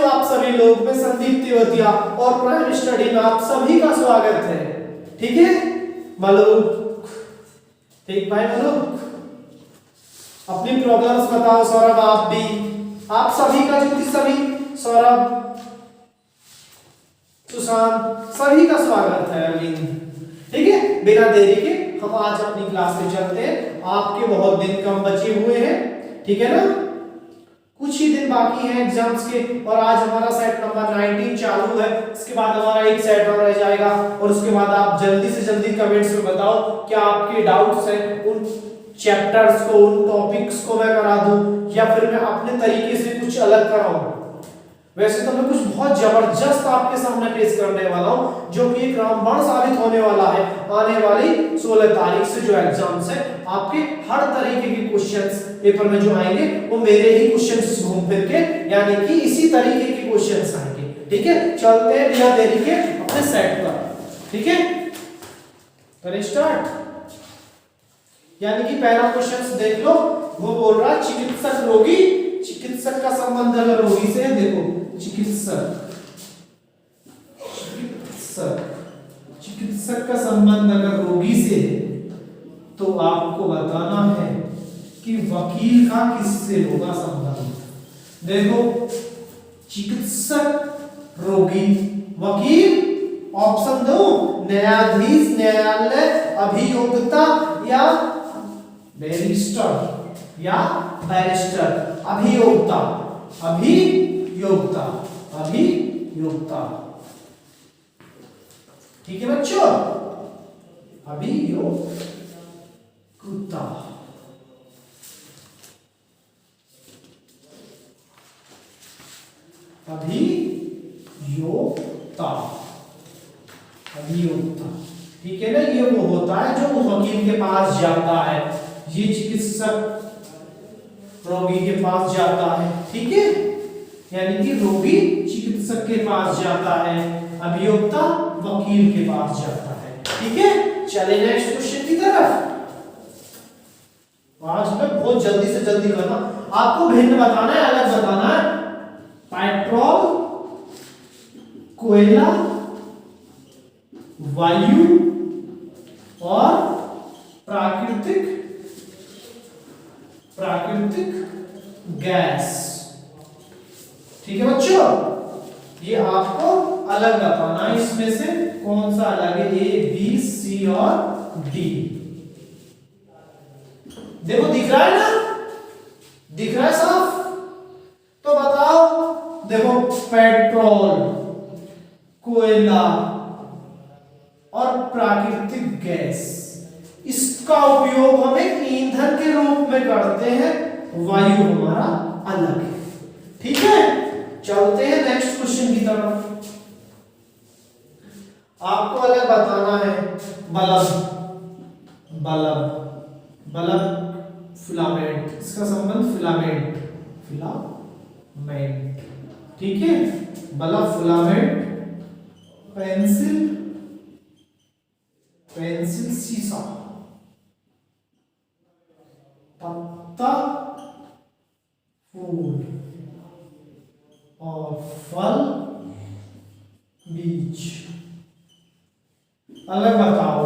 हो आप सभी लोग? मैं संदीप तिवारी और प्राइम स्टडी में आप सभी का स्वागत है। ठीक है मलूक, ठीक भाई मलूक, अपनी प्रॉब्लम्स बताओ। सौरभ आप भी, आप सभी का जो सभी सौरभ सुशांत सभी का स्वागत है अरविंद। ठीक है, बिना देरी के हम आज अपनी क्लास में चलते हैं। आपके बहुत दिन कम बचे हुए हैं, ठीक है ना, कुछ ही दिन बाकी हैं एग्जाम्स के, और आज हमारा सेट नंबर 19 चालू है। इसके बाद हमारा एक सेट और रह जाएगा, और उसके बाद आप जल्दी से जल्दी कमेंट्स में बताओ क्या आपके डाउट्स हैं, उन चैप्टर्स को, उन टॉपिक्स को मैं करा दूं या फिर मैं अपने तरीके से कुछ अलग कराऊं। वैसे तो मैं कुछ बहुत जबरदस्त आपके सामने पेश करने वाला हूं, जो कि एक रामबाण साबित होने वाला है। आने वाली 16 तारीख से जो एग्जाम्स है, आपके हर तरीके के क्वेश्चंस पेपर में जो आएंगे वो मेरे ही क्वेश्चंस घूम फिर के, यानी कि इसी तरीके के क्वेश्चंस आएंगे। ठीक है, चलते हैं बिना देरी के अपने सेट पर। ठीक है, करें स्टार्ट। यानी कि पहला क्वेश्चन देख लो, वो बोल रहा है चिकित्सक रोगी, चिकित्सक का संबंध अगर रोगी से है, देखो चिकित्सक चिकित्सक का संबंध अगर रोगी से है तो आपको बताना है कि वकील का किससे होगा संबंध। देखो चिकित्सक रोगी, वकील ऑप्शन दो, न्यायाधीश, न्यायालय, अभियोक्ता या बैरिस्टर या बैरिस्टर, अभियोक्ता, अभियोक्ता, अभियोक्ता। ठीक है बच्चों, अभियोक्ता, अभियोक्ता, अभियोक्ता। ठीक है ना, ये वो होता है जो वकील के पास जाता है, ये चिकित्सक रोगी के पास जाता है। ठीक है, यानी कि रोगी चिकित्सक के पास जाता है, अभियोक्ता वकील के पास जाता है। ठीक है, चले नेक्स्ट क्वेश्चन की तरफ। आज मैं बहुत जल्दी से जल्दी करना, आपको भिन्न बताना है, अलग बताना है। पेट्रोल, कोयला, वायु और प्राकृतिक गैस। ठीक है बच्चों, ये आपको अलग बताना है, इसमें से कौन सा अलग है, ए बी सी और डी। देखो दिख रहा है ना, दिख रहा है साफ, तो बताओ। देखो पेट्रोल, कोयला और प्राकृतिक गैस, इसका उपयोग हम एक ईंधन के रूप में करते हैं, वायु हमारा अलग है। ठीक है, चलते हैं नेक्स्ट क्वेश्चन की तरफ। आपको अलग बताना है बल्ब, बल्ब, बल्ब फिलामेंट, इसका संबंध फिलामेंट, फिलामेंट। ठीक है, बल्ब फिलामेंट, पेंसिल, पेंसिल शीशा, पत्ता फूल और फल बीज। अलग बताओ,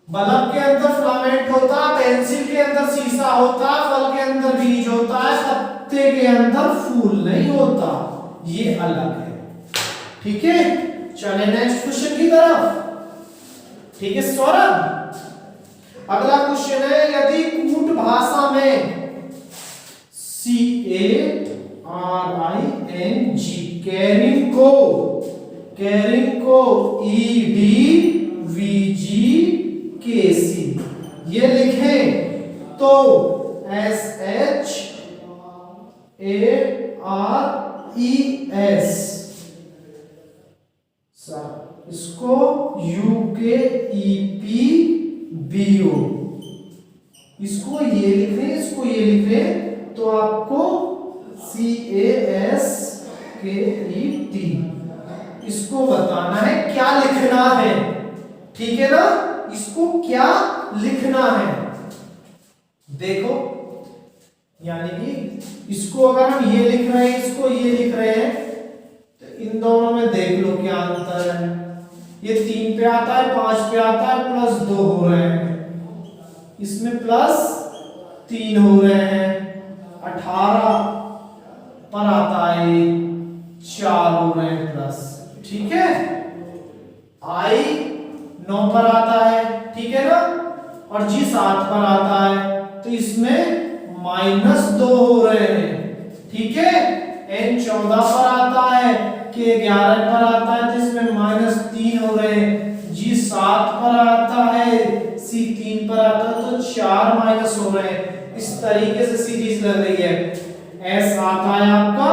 बल्ब के अंदर फिलामेंट होता है, पेंसिल के अंदर शीशा होता है, फल के अंदर बीज होता है, पत्ते के अंदर फूल नहीं होता, ये अलग है। ठीक है, चले नेक्स्ट क्वेश्चन की तरफ। ठीक है सौरभ, अगला क्वेश्चन है, यदि कूट भाषा में CARING, कैरिंग को EDVGKC ये लिखें तो SHARES, इसको UKEPBO, इसको ये लिख रहे, इसको ये लिख रहे, तो आपको CASKET, इसको बताना है क्या लिखना है। ठीक है ना, इसको क्या लिखना है। देखो यानी कि इसको अगर हम ये लिख रहे हैं, इसको ये लिख रहे हैं, तो इन दोनों में देख लो क्या अंतर है। ये 3 पे आता है, 5 पे आता है, प्लस 2 हो रहे हैं, इसमें प्लस 3 हो रहे हैं, 18 पर आता है 4 हो रहे हैं प्लस, ठीक है। आई 9 पर आता है, ठीक है ना, और जी 7 पर आता है, तो इसमें -2 हो रहे हैं, ठीक है। एन 14 पर आता है, के 11 पर आता है, तो इसमें -3 हो रहे हैं, जी 7 पर आता है, सी 3 पर आता है, तो 4 माइनस हो रहे हैं। इस तरीके से सीरीज लग रही है। एस आता है आपका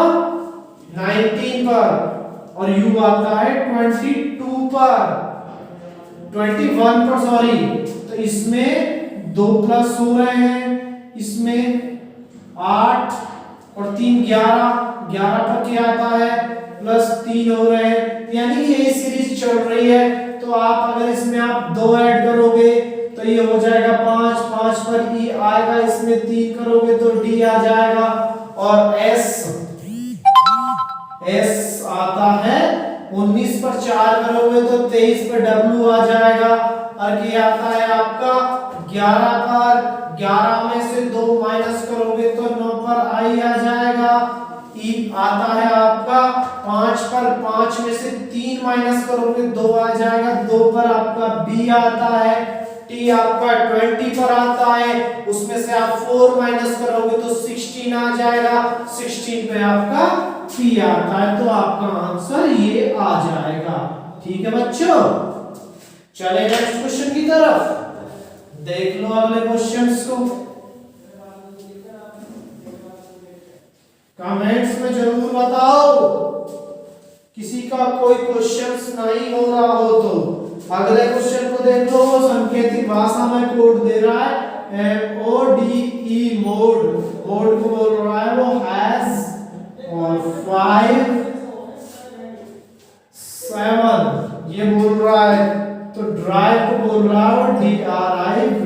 19 पर और यू आता है 22 पर, 21 पर सॉरी, तो इसमें 2 प्लस हो रहे हैं, इसमें 8 और 3 11, 11 पर क्या आता है प्लस 3 हो रहे हैं, यानी ये सीरीज चल रही है। तो आप अगर इसमें आप 2 ऐड करोगे तो ये हो जाएगा 5, 5 पर ई आएगा, इसमें 3 करोगे तो डी आ जाएगा, और एस आता है 19 पर 4 करोगे तो 23 पर डब्ल्यू आ जाएगा, और ये आता है आपका 11 पर, 11 में से 2 माइनस करोगे तो 9 पर आई आ जाएगा। ई आता है आपका 5 पर, 5 में से 3 माइनस करोगे 2 आ जाएगा, 2 पर आपका बी आता है। टी आपका 20 पर आता है, उसमें से आप 4 माइनस करोगे तो 16 आ जाएगा, 16 पे आपका पी आता है, तो आपका आंसर ये आ जाएगा, ठीक है बच्चों। चले नेक्स्ट क्वेश्चन की तरफ, देख लो अगले क्वेश्चंस को, कमेंट्स में जरूर बताओ, किसी का कोई क्वेश्चंस नहीं हो रहा हो तो। अगले क्वेश्चन को देख लो, सांकेतिक भाषा में कोड दे रहा है MODE मोड, मोड को बोल रहा है वो हैज और 5 7 ये बोल रहा है, तो ड्राइव को बोल रहा है DRIVE,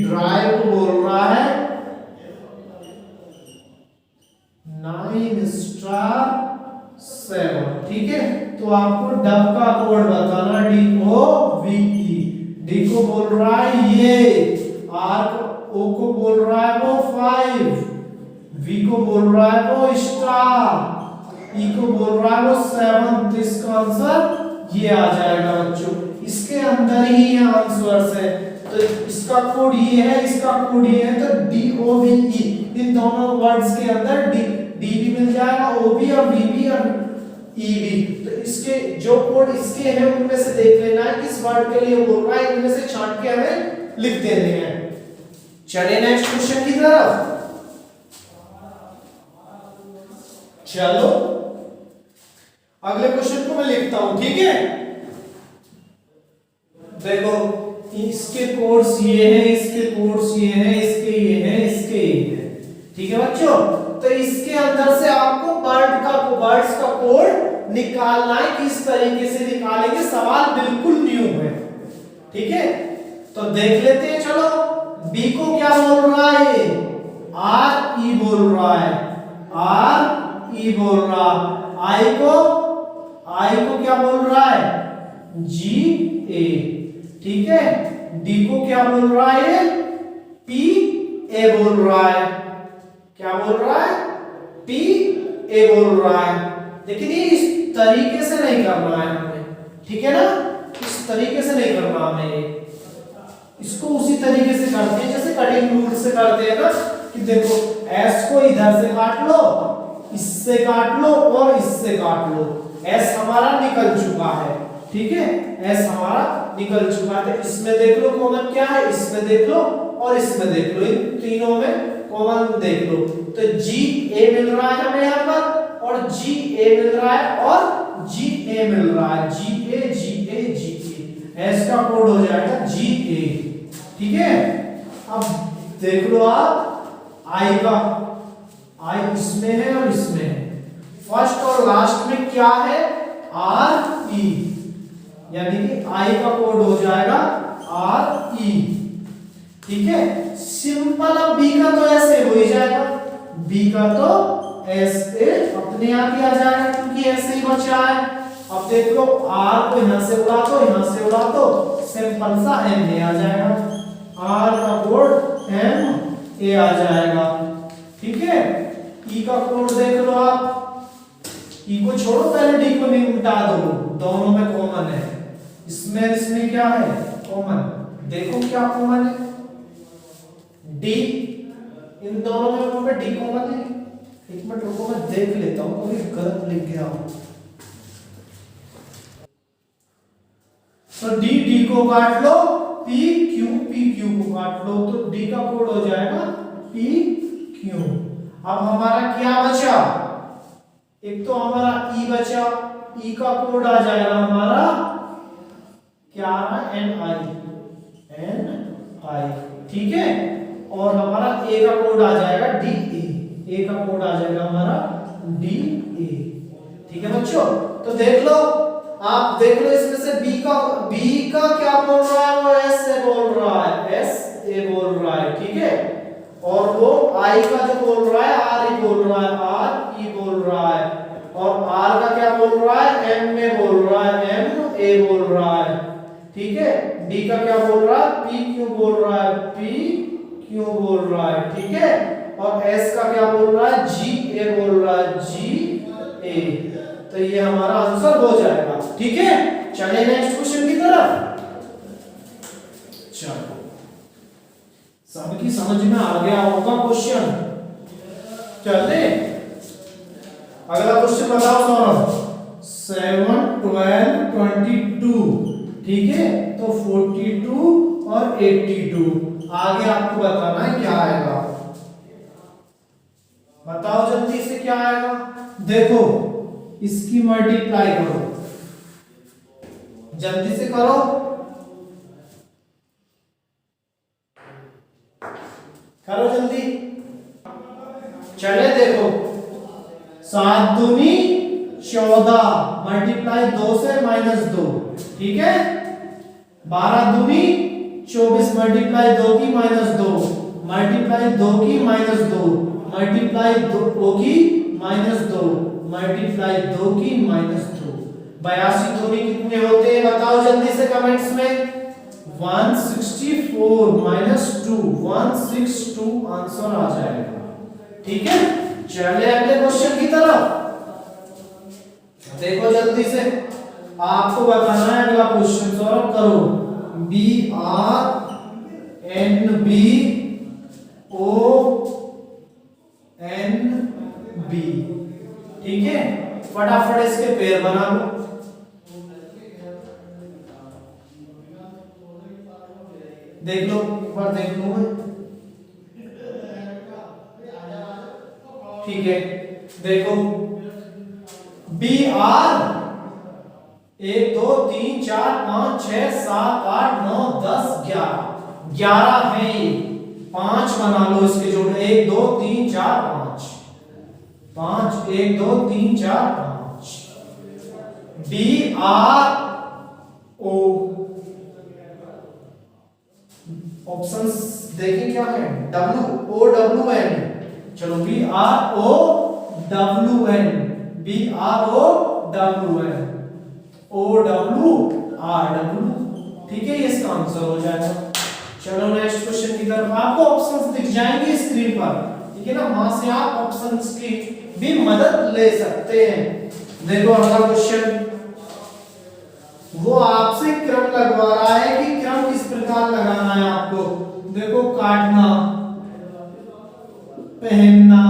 ड्राइव को बोल रहा है 9 स्टार 7, ठीक है। तो आपको डब का कोड बताना DOVE, डी को बोल रहा है ये, आर को ओ को बोल रहा है वो 5, वी को बोल रहा है वो स्टार, ई को बोल रहा है वो 7, तो इसका आंसर ये आ जाएगा बच्चों। इसके अंदर ही आंसर्स है, तो इसका कोड ये है, इसका कोड ये है, तो DOVE, इन दोनों वर्ड्स के अंदर डी भी मिल जाएगा, OB और VB और EB। तो इसके जो कोड इसके हैं उनमें से देख लेना है किस वर्ड के लिए बोल रहा है, इनमें से छांट के हमें लिख देने हैं। चलिए नेक्स्ट क्वेश्चन की तरफ, चलो अगले क्वेश्चन को मैं लिखता हूं, ठीक है। देखो इसके कोड्स ये हैं, इसके कोड्स ये हैं, इसके ये हैं, इसके ये हैं, ठीक है बच्चों। तो इसके अंदर से आपको वर्ड्स का कोड निकालना है, किस तरीके से निकालेंगे, सवाल बिल्कुल न्यू है, ठीक है। तो देख लेते हैं, चलो। बी को क्या बोल रहा है, RE बोल रहा है, RE बोल रहा, आई को क्या बोल रहा है, GA, ठीक है। डी को क्या बोल रहा है, PA बोल रहा है, क्या बोल रहा है, PA बोल रहा है। लेकिन ये इस तरीके से नहीं करना है हमें, ठीक है ना, इस तरीके से नहीं करना हमें, इसको उसी तरीके से करते हैं जैसे कटिंग रूल से करते हैं ना, कि देखो S को इधर से काट लो, इससे काट लो और इससे काट लो, S हमारा निकल चुका है, ठीक है, S हमारा निकल चुका है। तो इसमें देख लो कॉमन क्या है, इसमें देख लो और इसमें देख लो, इन तीनों में कॉमन देख लो। तो GA मिल रहा है हमें यहाँ पर, और GA मिल रहा है और GA मिल रहा है, GA, S का कोड हो जाएगा GA, ठीक है। अब देख लो आप I का, I इसमें है और इसमें है, फर्स्ट और लास्ट में क्या है, RE, यानी कि I का कोड हो जाएगा RE, ठीक है। सिंपल, अब B का तो ऐसे हो ही जाएगा, बी का तो एस ए अपने आप ही आ जाएगा क्योंकि ऐसे ही बचा है। अब देख लो आर को यहां से उड़ा दो, यहां से उड़ा दो, सिंपल सा एम ए आ जाएगा। आर का कोड एम ए आ जाएगा। ठीक है, ई का कोड देख लो आप, ई को छोड़ो पहले डी को नहीं मिटा दो, दोनों में कॉमन है। इसमें क्या है कॉमन, देखो क्या कॉमन है, डी, इन दोनों में वहां पे डी कॉमन है। एक मिनट रुको मैं देख लेता हूं कोई गलत लिख गया हूं। तो डी को काट लो, पी क्यू को काट लो, तो डी का कोड हो जाएगा पी क्यू। अब हमारा क्या बचा, एक तो हमारा ई बचा, ई का कोड आ जाएगा हमारा क्या आ रहा है एन आई। ठीक है, और हमारा ए का कोड आ जाएगा डी ए का कोड आ जाएगा हमारा डी ए। ठीक है बच्चों, तो देख लो, आप देख लो इसमें से बी का क्या बोल रहा है, वो एस ए बोल रहा है, एस ए बोल रहा है। ठीक है, और वो आई का जो बोल रहा है आर ई बोल रहा है, आर ई बोल रहा है, और आर का क्या बोल रहा है एम ए बोल रहा है, एम ए बोल रहा है। ठीक है, डी का क्या बोल रहा है पी क्यू बोल रहा है, पी क्यू बोल रहा है। ठीक है, और एस का क्या बोल रहा है जी ए बोल रहा है, जी ए। तो ये हमारा आंसर हो जाएगा। ठीक है, चलिए नेक्स्ट क्वेश्चन की तरफ। चलो, सबकी समझ में आ गया होगा क्वेश्चन। चलते अगला क्वेश्चन बताओ सौरभ। 7 12 22। ठीक है, तो 42 और 82 आगे आपको बताना है क्या आएगा। बताओ जल्दी से क्या आएगा। देखो इसकी मल्टीप्लाई करो, जल्दी से करो, करो जल्दी। चले देखो, 7 दूनी 14 मल्टीप्लाई 2 से -2। ठीक है, 12 दूनी 24 मल्टीप्लाई 2 की -2 मल्टीप्लाई 2 की -2 मल्टीप्लाई 2 की -2 मल्टीप्लाई 2 की -2। 82 दूनी कितने होते हैं बताओ जल्दी से कमेंट्स में। 164 -2 162 आंसर आ जाएगा। ठीक है, चलिए अगले क्वेश्चन की तरफ। देखो जल्दी से, आपको बताना है अगला क्वेश्चन। सॉल्व करो। B R N B O N B. ठीक है, फटाफट इसके पेयर बना लो। देख लो, एक बार देख लो। ठीक है, देखो बी आर 1 2 3 4 5 6 7 8 9 10 11 है। 5 बना लो इसके जोड़े, 1 2 3 4 5 5 1 2 3 4 5। बी आर ओ, ऑप्शंस देखें क्या है, डब्ल्यू ओ डब्ल्यू एन। चलो B R O W N, B R O W N, O W R W. ठीक है, इसका आंसर हो जाएगा। चलो नेक्स्ट क्वेश्चन की तरफ। आपको ऑप्शंस दिख जाएंगे स्क्रीन पर, ठीक है ना, वहां से आप ऑप्शंस की भी मदद ले सकते हैं। देखो अगला क्वेश्चन, वो आपसे क्रम लगवा रहा है कि क्रम किस प्रकार लगाना है आपको। देखो काटना, पहनना,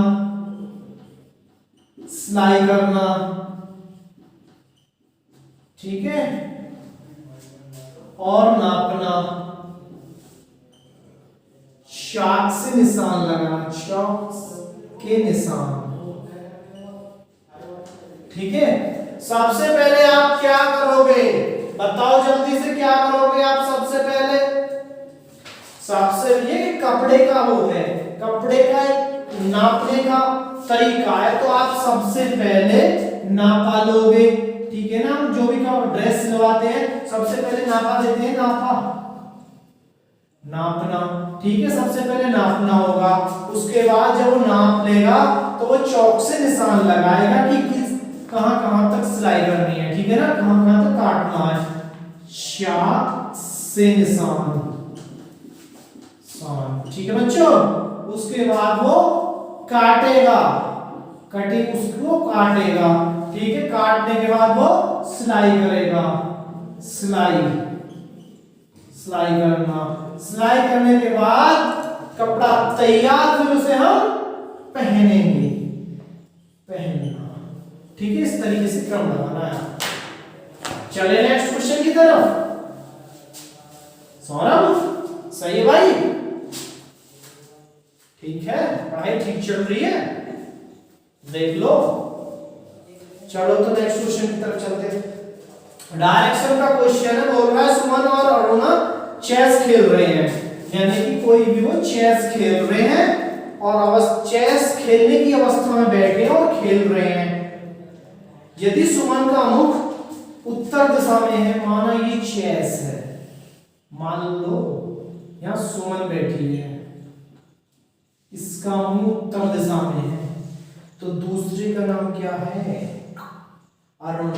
सिलाई करना, ठीक है, और नापना, चाक से निशान लगाना, चाक के निशान। ठीक है, सबसे पहले आप क्या करोगे बताओ जल्दी से, क्या करोगे आप सबसे पहले। सबसे ये कपड़े का वो है, कपड़े का एक नापने का तरीका है, तो आप सबसे पहले नापा लोगे। ठीक है ना, हम जो भी का ड्रेस सिलवाते हैं सबसे पहले नापा देते हैं, नापा नापना, ठीक है। सबसे पहले नापना होगा, उसके बाद जब वो नाप लेगा तो वो चौक से निशान लगाएगा कि किस कहां तक सिलाई करनी है, ठीक है ना, कहां तक काटना है। चाक से निशान, ठीक है बच्चों। उसके बाद वो काटेगा, कटिंग उसको काटेगा, ठीक है। काटने के बाद वो सिलाई करेगा, सिलाई करना, सिलाई करने के बाद कपड़ा तैयार, फिर उसे हम पहनेंगे, पहनना, ठीक है। इस तरीके से क्रम लगाना है। चले नेक्स्ट क्वेश्चन की तरफ। सौरभ सही है भाई, ठीक है, पढ़ाई ठीक चल रही है, देख लो। चलो तो नेक्स्ट क्वेश्चन की तरफ चलते हैं। डायरेक्शन का क्वेश्चन है, बोल रहा है सुमन और अरुणा चेस खेल रहे हैं, यानी कि कोई भी वो चेस खेल रहे हैं और चेस खेलने की अवस्था में बैठे हैं और खेल रहे हैं। यदि सुमन का मुख उत्तर दिशा में है, माना ये चेस है, मान लो यहां सुमन बैठी है, इसका मुंह उत्तर दिशा में है, तो दूसरे का नाम क्या है, अरुण।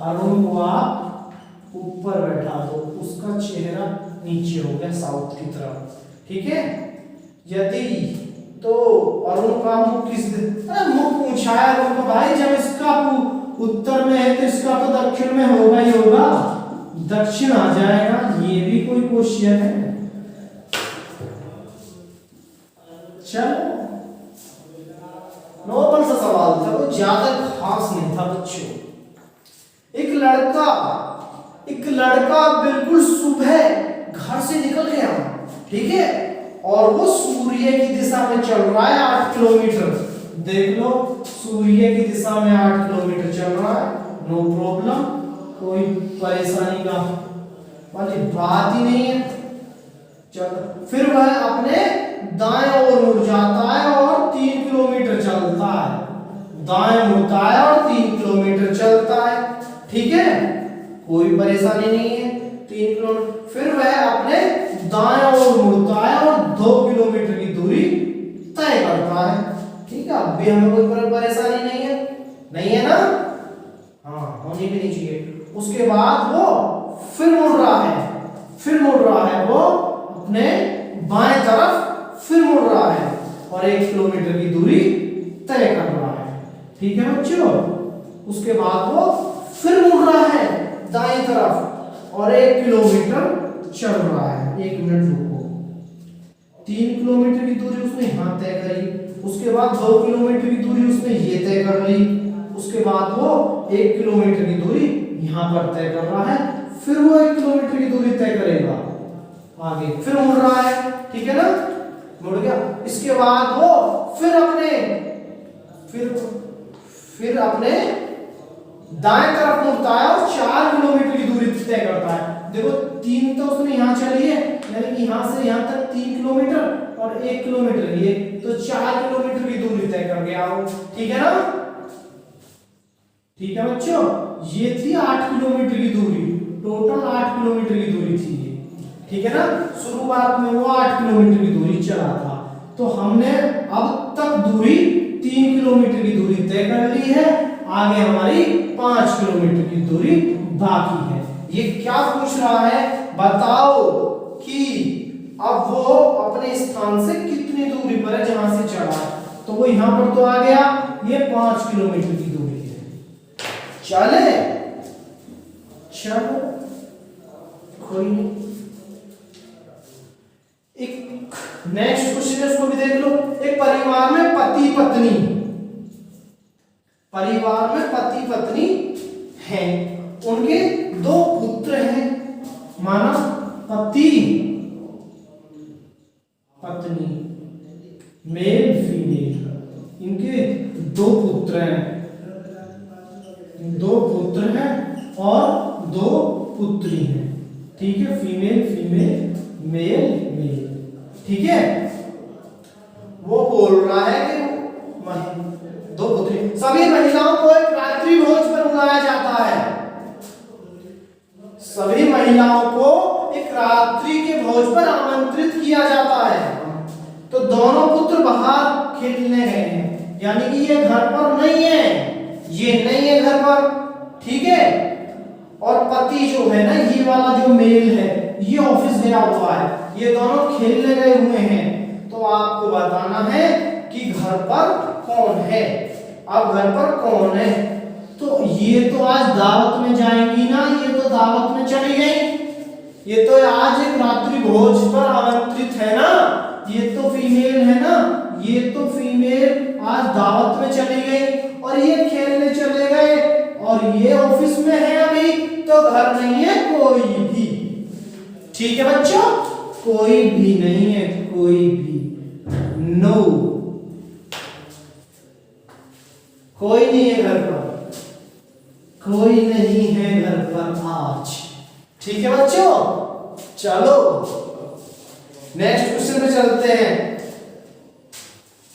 अरुण को आप ऊपर बैठा दो, उसका चेहरा नीचे हो गया साउथ की तरफ, ठीक है। यदि तो अरुण का मुख मुख पूछा है अरुण का, भाई जब इसका उत्तर में है तो इसका तो दक्षिण में होगा ही होगा, दक्षिण आ जाएगा, ये भी कोई क्वेश्चन है। चलो नॉर्मल सा सवाल था, कोई ज्यादा खास नहीं था बच्चों। एक लड़का बिल्कुल सुबह घर से निकल गया, ठीक है, और वो सूर्य की दिशा में चल रहा है 8 किलोमीटर। देख लो, सूर्य की दिशा में 8 किलोमीटर चल रहा है, नो प्रॉब्लम, कोई परेशानी का वाली बात ही नहीं है। चलो, फिर वह अपने दाएं ओर मुड़ जाता है और 3 किलोमीटर चलता है, दाएं मुड़ता है और 3 किलोमीटर चलता है, ठीक है, कोई परेशानी नहीं है। 3 किलोमीटर, फिर वह अपने दाएं ओर मुड़ता है और 2 किलोमीटर की दूरी तय करता है, ठीक है। अब भी हमें कोई परेशानी नहीं है ना, हाँ होनी भी नहीं चाहिए। उसके बाद वो फिर मुड़ रहा है, वो अपने बाएं तरफ फिर मुड़ रहा है और 1 किलोमीटर की दूरी तय कर रहा है, ठीक है बच्चों। उसके बाद वो फिर मुड़ रहा है दाईं तरफ और 1 किलोमीटर चल रहा है। 1 मिनट रुको, 3 किलोमीटर की दूरी उसने यहाँ तय करी, उसके बाद 2 किलोमीटर की दूरी उसने ये तय कर ली, उसके बाद वो 1 किलोमीटर की दूरी यहाँ पर तय कर रहा है, फिर वो 1 किलोमीटर की दूरी तय करेगा आगे, फिर मुड़ रहा है, ठीक है ना, मुड़ गया। इसके बाद वो फिर अपने दाएं तरफ मुड़ता है और 4 किलोमीटर की दूरी तय करता है। देखो 3 तो उसने यहाँ चली है, यानी कि यहाँ से यहाँ तक 3 किलोमीटर और 1 किलोमीटर ये, तो 4 किलोमीटर की दूरी तय कर गया वो, ठीक है ना, ठीक है बच्चों। ये थी 8 किलोमीटर की दूरी, टोटल 8 किलोमीटर की दूरी थी ये, ठीक है ना। शुरुआत में वो 8 किलोमीटर की दूरी चला था, तो हमने अब तक दूरी 3 किलोमीटर की दूरी तय कर ली है, आगे हमारी 5 किलोमीटर की दूरी बाकी है। ये क्या पूछ रहा है, बताओ कि अब वो अपने स्थान से कितनी दूरी पर है जहां से चढ़ा है, तो वो यहां पर तो आ गया, ये 5 किलोमीटर की दूरी है। चलो कोई नहीं, एक नेक्स्ट क्वेश्चन है, उसको भी देख लो। एक परिवार में पति पत्नी हैं, उनके 2 पुत्र हैं, माना पति पत्नी मेल फीमेल, इनके 2 पुत्र हैं, 2 पुत्र हैं और 2 पुत्री हैं, ठीक है, फीमेल मेल, ठीक है। वो बोल रहा है कि 2 पुत्री, सभी महिलाओं को एक रात्रि भोज पर बुलाया जाता है, सभी महिलाओं को एक रात्रि के भोज पर आमंत्रित आमंत्रित किया जाता है। तो दोनों पुत्र बाहर खेलने गए हैं, यानी कि ये घर पर नहीं है, ये नहीं है घर पर, ठीक है। और पति जो है ना, ये वाला जो मेल है, ये ऑफिस गया हुआ है, ये दोनों खेलने गए हुए हैं। तो आपको बताना है कि घर पर कौन है। अब घर पर कौन है, तो ये तो आज दावत में जाएंगी ना, ये तो दावत में चली गई, ये तो आज एक रात्रि भोज पर आमंत्रित है ना, ये तो फीमेल है ना, ये तो फीमेल आज दावत में चली गई और ये खेलने चले गए और ये ऑफिस में है अभी, तो घर नहीं है कोई भी। ठीक है बच्चों, कोई भी नहीं है, कोई भी, नो, कोई नहीं है घर पर, कोई नहीं है घर पर आज। ठीक है बच्चों, चलो नेक्स्ट क्वेश्चन पे चलते हैं।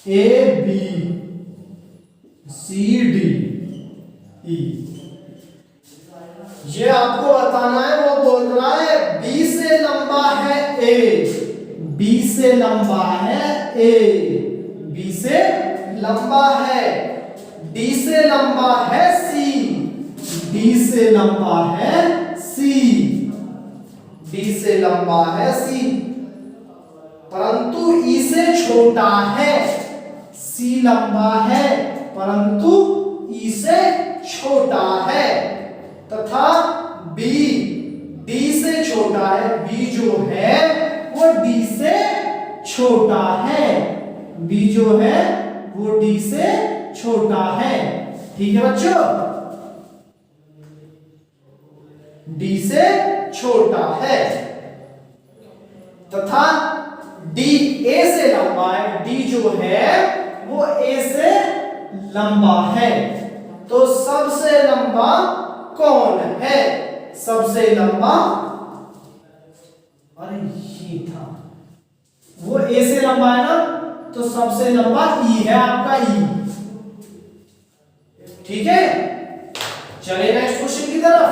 A B C D E, ये आपको बताना है। वो बोल रहा है बी से लंबा है ए, बी से लंबा है ए, बी से लंबा है, डी से लंबा है सी, डी से लंबा है सी, डी से लंबा है सी, परंतु ई से छोटा है। सी लंबा है परंतु ई से छोटा है, तथा बी डी से छोटा है, बी जो है वो डी से छोटा है, बी जो है वो डी से छोटा है। ठीक है बच्चों, डी से छोटा है, तथा डी ए से लंबा है, डी जो है वो ए से लंबा है। तो सबसे लंबा कौन है, सबसे लंबा, अरे ये था, वो ए से लंबा है ना, तो सबसे लंबा ई है, आपका ई। ठीक है, चलिए नेक्स्ट क्वेश्चन की तरफ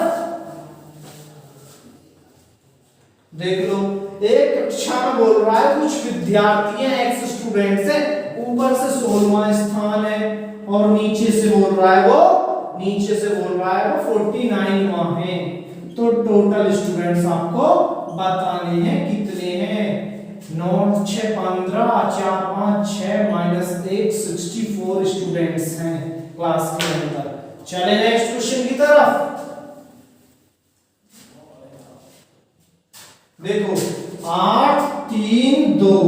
देख लो। एक कक्षा में बोल रहा है कुछ विद्यार्थी हैं, एक्स स्टूडेंट्स हैं, ऊपर से 16वां स्थान है और नीचे से बोल रहा है वो, नीचे से बोल रहा है वो 49वां है। तो टोटल स्टूडेंट्स आपको बताने हैं कितने हैं। 9 6 15 4 5 6 -1 64 स्टूडेंट्स हैं क्लास के अंदर। चले नेक्स्ट क्वेश्चन की तरफ देखो। 8 3 2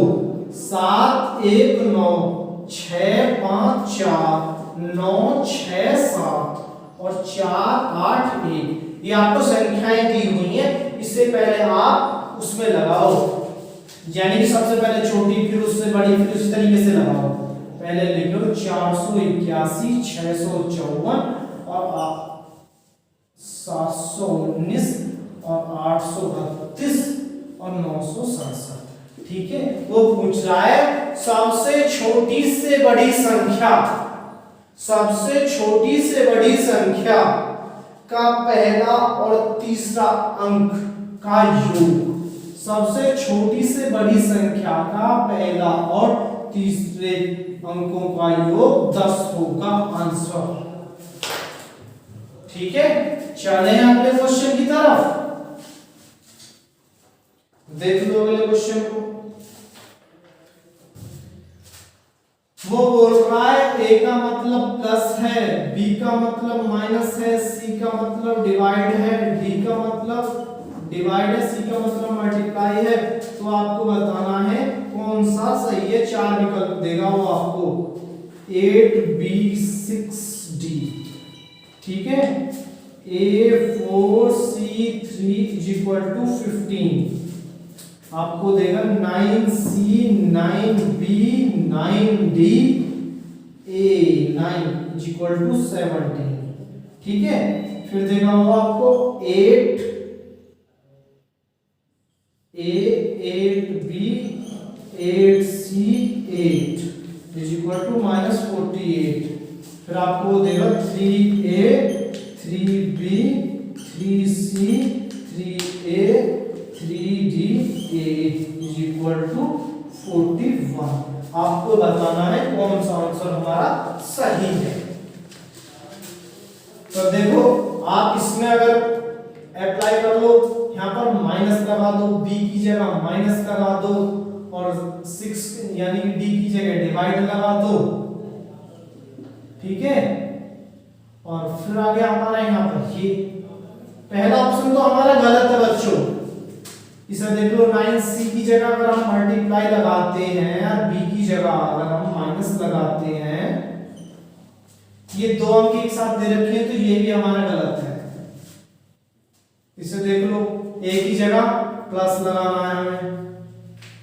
7 1 9 6 5 4 9 6 7 और 4 8 1, ये आपको संख्याएं दी हुई हैं। इससे पहले आप उसमें लगाओ, यानी कि सबसे पहले छोटी फिर उससे बड़ी, फिर उस तरीके से लगाओ। पहले लिख लो 481 654 और 719 और 832 और 967। ठीक है, वो पूछ रहा है सबसे छोटी से बड़ी संख्या, सबसे छोटी से बड़ी संख्या का पहला और तीसरा अंक का योग। सबसे छोटी से बड़ी संख्या का पहला और तीसरे अंकों का योग 10 होगा आंसर। ठीक है, चले अगले क्वेश्चन की तरफ देख लो। अगले क्वेश्चन को वो बोल रहा है ए का मतलब प्लस है, बी का मतलब माइनस है, सी का मतलब डिवाइड है, डी का मतलब डिवाइड है, सी का मतलब मल्टीप्लाई है। तो आपको बताना है कौन सा सही है। 4 विकल्प देगा वो आपको, 8B6D। ठीक है, A4C3 = 15 आपको देगा 9C 9B 9D A9 = 17। ठीक है, फिर देगा वो आपको 8A 8B 8C 8 = -48। फिर आपको देगा 3A 3B 3C 3A 3D A is equal to 41। आपको बताना है कौन सा आंसर हमारा सही है। तो देखो आप इसमें अगर अप्लाई कर लो, यहाँ पर माइनस लगा दो, बी की जगह माइनस लगा दो और 6 यानी कि डी की जगह डिवाइड लगा दो, ठीक है। और फिर आ गया हमारा यहाँ पर ये पहला ऑप्शन तो हमारा गलत है बच्चों। इसे देख लो 9c की जगह अगर हम मल्टीप्लाई लगाते हैं और b की जगह अगर हम माइनस लगाते हैं, ये दो अंक एक साथ दे रखे हैं तो ये भी हमारा गलत है। इसे देख लो a की जगह प्लस लगाना है हमें,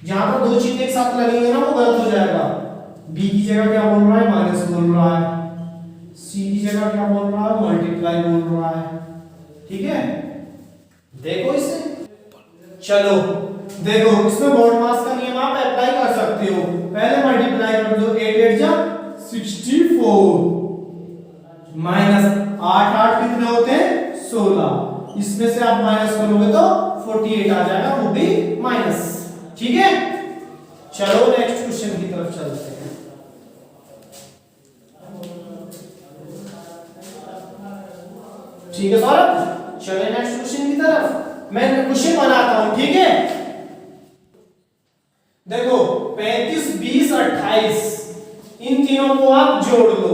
जहां पर दो चीजें एक साथ लगेंगे ना वो गलत हो जाएगा। b की जगह क्या बोल रहा है, माइनस बोल रहा है, c की जगह क्या बोल रहा है, मल्टीप्लाई बोल रहा है, ठीक है। देखो इसे, चलो देखो इसमें बोर्ड मास का नियम आप अप्लाई कर सकते हो। पहले मल्टीप्लाई कर दो, 8 8 जा 64 माइनस 8 8 कितने होते हैं 16, इसमें से आप माइनस करोगे तो 48 आ जाएगा, वो भी माइनस, ठीक है। चलो नेक्स्ट क्वेश्चन की तरफ चलते हैं। ठीक है सौरभ, चले नेक्स्ट क्वेश्चन की तरफ। मैं क्वेश्चन बनाता हूं, ठीक है। देखो 35 20 28 इन तीनों को आप जोड़ लो,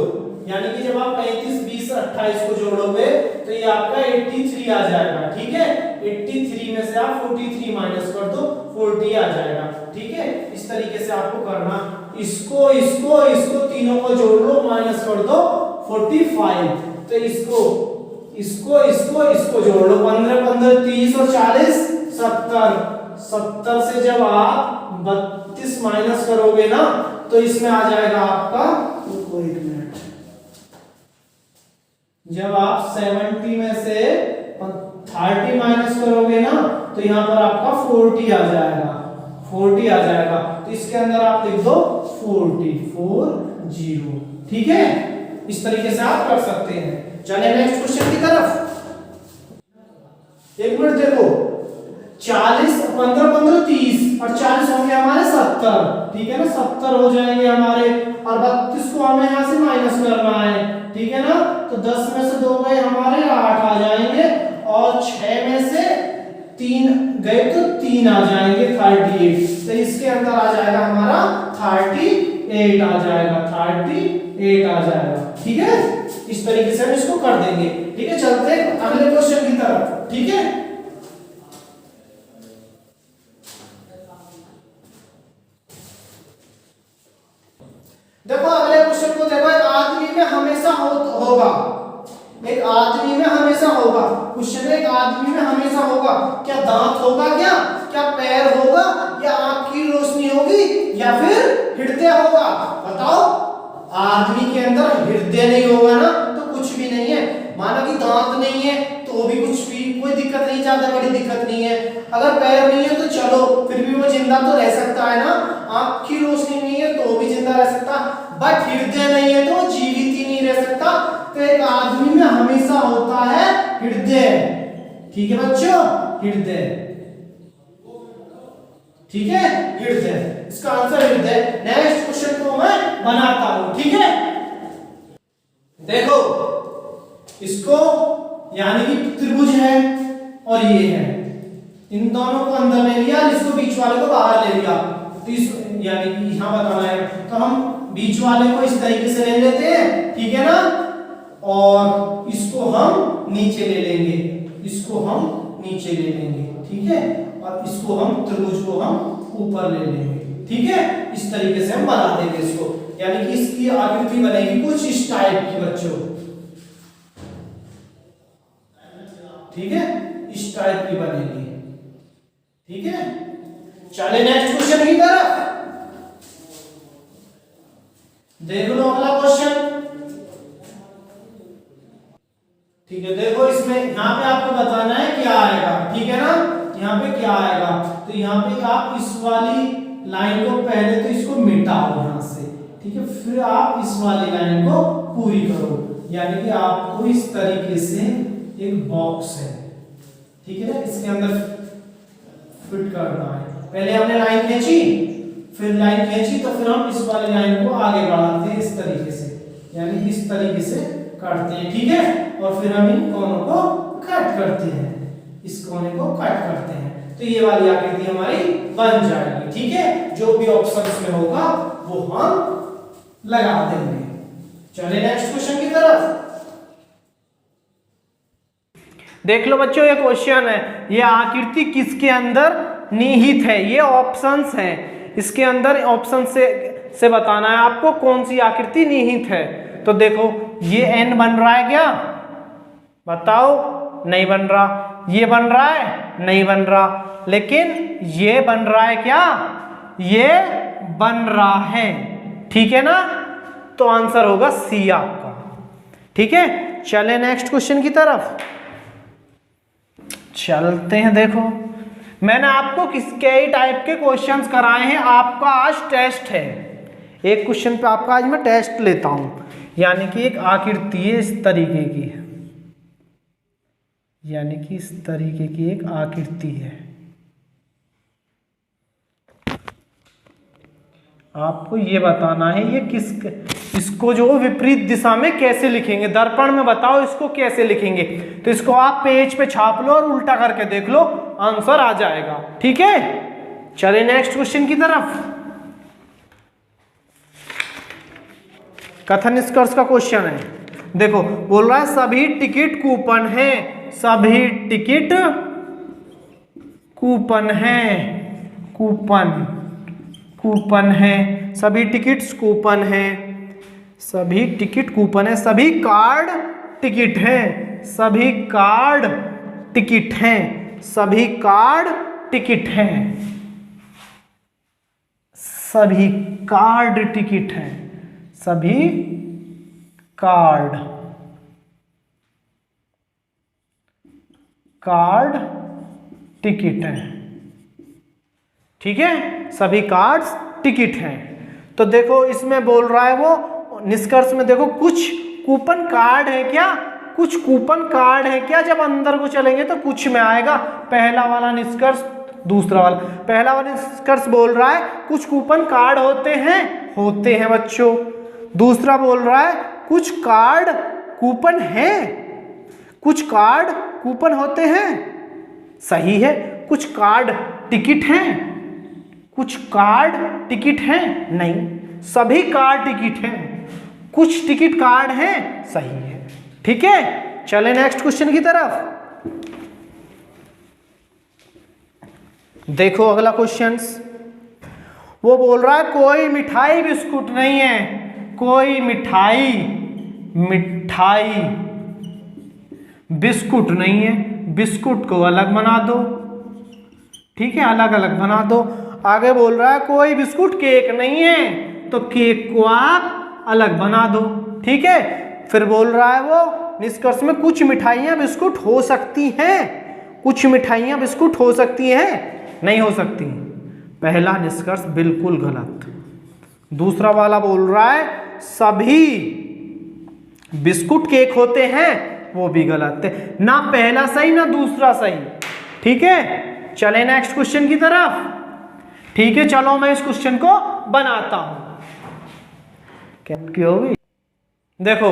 यानी कि जब आप 35 20 28 को जोड़ोगे तो ये आपका 83 आ जाएगा, ठीक है। 83 में से आप 43 माइनस कर दो, 40 आ जाएगा, ठीक है। इस तरीके से आपको करना, इसको इसको इसको तीनों को जोड़ लो, माइनस कर दो 45, तो इसको इसको इसको इसको जोड़ लो, 15 15 30 और 40 70, 70 से जब आप 32 माइनस करोगे ना तो इसमें आ जाएगा आपका, रुको एक मिनट, जब आप 70 में से 30 माइनस करोगे ना तो यहां पर आपका 40 आ जाएगा, 40 आ जाएगा। तो इसके अंदर आप लिख दो 40, ठीक है। इस तरीके से आप कर सकते हैं। चलिए नेक्स्ट क्वेश्चन की तरफ। एक मिनट देखो, 40 15 15 30 और 40 होंगे हमारे 70, ठीक है ना, 70 हो जाएंगे हमारे, और 32 को हमें यहां से माइनस करना है, ठीक है ना। तो 10 में से 2 गए हमारे 8 आ जाएंगे, और 6 में से 3 गए तो 3 आ जाएंगे 38, तो इसके अंदर आ जाएगा हमारा 38 आ जाएगा, 38 आ जाएगा, ठीक है। इस तरीके से हम इसको कर देंगे, ठीक है। चलते हैं अगले क्वेश्चन की तरफ, ठीक है। देखो अगले क्वेश्चन को देखो, एक आदमी में हमेशा होगा, एक आदमी में हमेशा होगा, क्वेश्चन एक आदमी में हमेशा होगा, क्या दांत होगा, क्या पैर होगा, या आंख की रोशनी होगी, या फिर हृदय होगा, बताओ। आदमी के अंदर हृदय नहीं होगा ना तो कुछ भी नहीं है, माना कि दांत नहीं है तो भी कुछ भी कोई दिक्कत नहीं, ज्यादा बड़ी दिक्कत नहीं है। अगर पैर नहीं है तो चलो फिर भी वो जिंदा तो रह सकता है ना, आंख की रोशनी नहीं है तो भी जिंदा रह सकता, बट हृदय नहीं है तो जीवित ही नहीं रह सकता। तो एक आदमी में हमेशा होता है हृदय, ठीक है बच्चों, हृदय, ठीक है, हृदय, इसका आंसर हृदय। नेक्स्ट क्वेश्चन को मैं बनाता हूं, ठीक है। देखो इसको यानी कि त्रिभुज है और ये है, इन दोनों को अंदर ले लिया, इसको बीच वाले को बाहर ले लिया, तो इस यानी कि यहां बताना है, तो हम बीच वाले को इस तरीके से ले लेते हैं, ठीक है ना, और इसको हम नीचे ले लेंगे, इसको हम नीचे ले लेंगे, ठीक है, और इसको हम त्रिभुज को हम ऊपर ले लेंगे, ठीक है। इस तरीके से हम बना देंगे इसको, यानी कि इसकी आकृति बनेगी कुछ इस टाइप की बच्चों, ठीक है, इस टाइप की बनेगी, ठीक है। चले नेक्स्ट क्वेश्चन की तरफ, देख लो अगला क्वेश्चन, ठीक है। देखो इसमें यहाँ पे आपको बताना है क्या आएगा, ठीक है ना, यहाँ पे क्या आएगा, तो यहाँ पे आप इस वाली लाइन को पहले तो इसको मिटाओ यहाँ से, ठीक है, फिर आप इस वाली लाइन को पूरी करो, यानी कि आपको इस तरीके से एक बॉक्स है, ठीक है ना, इसके अंदर फिट करना है, पहले हमने लाइन खींची, फिर लाइन खींची तो फिर हम इस वाली लाइन को आगे बढ़ाते हैं इस तरीके से, यानी इस तरीके से काटते हैं, ठीक है। और फिर हम इन कोनों को कट करते हैं, इस कोने को कट करते हैं, तो ये वाली आकृति हमारी बन जाएगी, ठीक है। जो भी ऑप्शंस में होगा वो हम लगा देंगे। चलिए नेक्स्ट क्वेश्चन की तरफ। देख लो बच्चों, ये क्वेश्चन है, ये आकृति किसके अंदर निहित है, ये ऑप्शंस हैं, इसके अंदर ऑप्शन से बताना है आपको कौन सी आकृति निहित है। तो देखो ये n बन रहा है क्या, बताओ, नहीं बन रहा। ये बन रहा है, नहीं बन रहा। लेकिन ये बन रहा है क्या, ये बन रहा है, ठीक है ना। तो आंसर होगा सी आपका, ठीक है। चले नेक्स्ट क्वेश्चन की तरफ चलते हैं। देखो मैंने आपको कई टाइप के क्वेश्चंस कराए हैं, आपका आज टेस्ट है। एक क्वेश्चन पे आपका आज मैं टेस्ट लेता हूं, यानी कि एक आकृति है इस तरीके की, यानी कि इस तरीके की एक आकृति है। आपको ये बताना है ये इसको जो विपरीत दिशा में कैसे लिखेंगे, दर्पण में बताओ इसको कैसे लिखेंगे। तो इसको आप पेज पे छाप लो और उल्टा करके देख लो, आंसर आ जाएगा, ठीक है। चलिए नेक्स्ट क्वेश्चन की तरफ। कथन निष्कर्ष का क्वेश्चन है। देखो बोल रहा है सभी टिकट कूपन है, सभी टिकट कूपन है, कूपन है, सभी टिकट्स कूपन है, सभी टिकट कूपन है, सभी कार्ड टिकट है, सभी कार्ड टिकट है, सभी कार्ड टिकट है, सभी कार्ड टिकट है, सभी कार्ड टिकट है, ठीक है। सभी कार्ड्स टिकट हैं। तो देखो इसमें बोल रहा है वो निष्कर्ष में, देखो कुछ कूपन कार्ड है क्या, कुछ कूपन कार्ड है क्या, जब अंदर को चलेंगे तो कुछ में आएगा। पहला वाला निष्कर्ष, दूसरा वाला। पहला वाला निष्कर्ष बोल रहा है कुछ कूपन कार्ड होते हैं बच्चों। दूसरा बोल रहा है कुछ कार्ड कूपन है, कुछ कार्ड कूपन होते हैं, सही है। कुछ कार्ड टिकट हैं, कुछ कार्ड टिकट हैं, नहीं, सभी कार्ड टिकट हैं। कुछ टिकट कार्ड हैं, सही है, ठीक है। चले नेक्स्ट क्वेश्चन की तरफ। देखो अगला क्वेश्चन, वो बोल रहा है कोई मिठाई बिस्कुट नहीं है, कोई मिठाई बिस्कुट नहीं है, बिस्कुट को अलग बना दो, ठीक है, अलग अलग बना दो। आगे बोल रहा है कोई बिस्कुट केक नहीं है, तो केक को आप अलग बना दो, ठीक है। फिर बोल रहा है वो निष्कर्ष में कुछ मिठाइयाँ बिस्कुट हो सकती हैं, कुछ मिठाइयाँ बिस्कुट हो सकती हैं, नहीं हो सकती। पहला निष्कर्ष बिल्कुल गलत। दूसरा वाला बोल रहा है सभी बिस्कुट केक होते हैं, वो भी गलत है। ना पहला सही ना दूसरा सही, ठीक है। चले नेक्स्ट क्वेश्चन की तरफ, ठीक है। चलो मैं इस क्वेश्चन को बनाता हूं, क्या होगी। देखो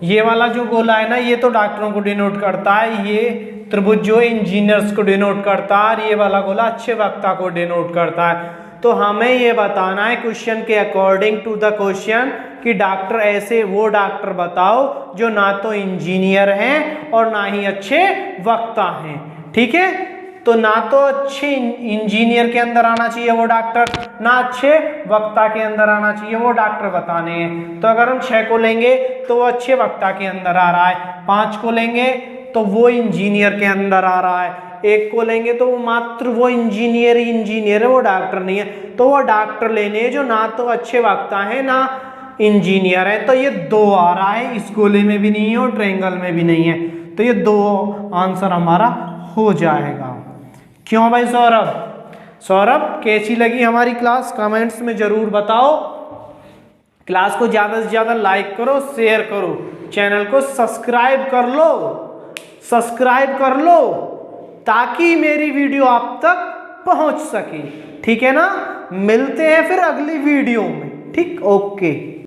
ये वाला जो गोला है ना, ये तो डॉक्टरों को डिनोट करता है, ये त्रिभुज जो इंजीनियर्स को डिनोट करता है, और ये वाला गोला अच्छे वक्ता को डिनोट करता है। तो हमें ये बताना है क्वेश्चन के अकॉर्डिंग टू द क्वेश्चन कि डॉक्टर ऐसे वो डॉक्टर बताओ जो ना तो इंजीनियर हैं और ना ही अच्छे वक्ता हैं, ठीक है। तो ना तो अच्छे इंजीनियर के अंदर आना चाहिए वो डॉक्टर, ना अच्छे वक्ता के अंदर आना चाहिए वो डॉक्टर बताने हैं। तो अगर हम 6 को लेंगे तो वो अच्छे वक्ता के अंदर आ रहा है, 5 को लेंगे तो वो इंजीनियर के अंदर आ रहा है, 1 को लेंगे तो वो मात्र वो इंजीनियर है, वो डॉक्टर नहीं है। तो वो डॉक्टर लेने जो ना तो अच्छे वक्ता है ना इंजीनियर है। तो ये 2 आ रहा है, इस गोले में भी नहीं है और ट्रायंगल में भी नहीं है, तो ये 2 आंसर हमारा हो जाएगा। क्यों भाई सौरभ कैसी लगी हमारी क्लास, कमेंट्स में जरूर बताओ। क्लास को ज़्यादा से ज़्यादा लाइक करो, शेयर करो, चैनल को सब्सक्राइब कर लो ताकि मेरी वीडियो आप तक पहुंच सके। ठीक है ना, मिलते हैं फिर अगली वीडियो में। ठीक, ओके।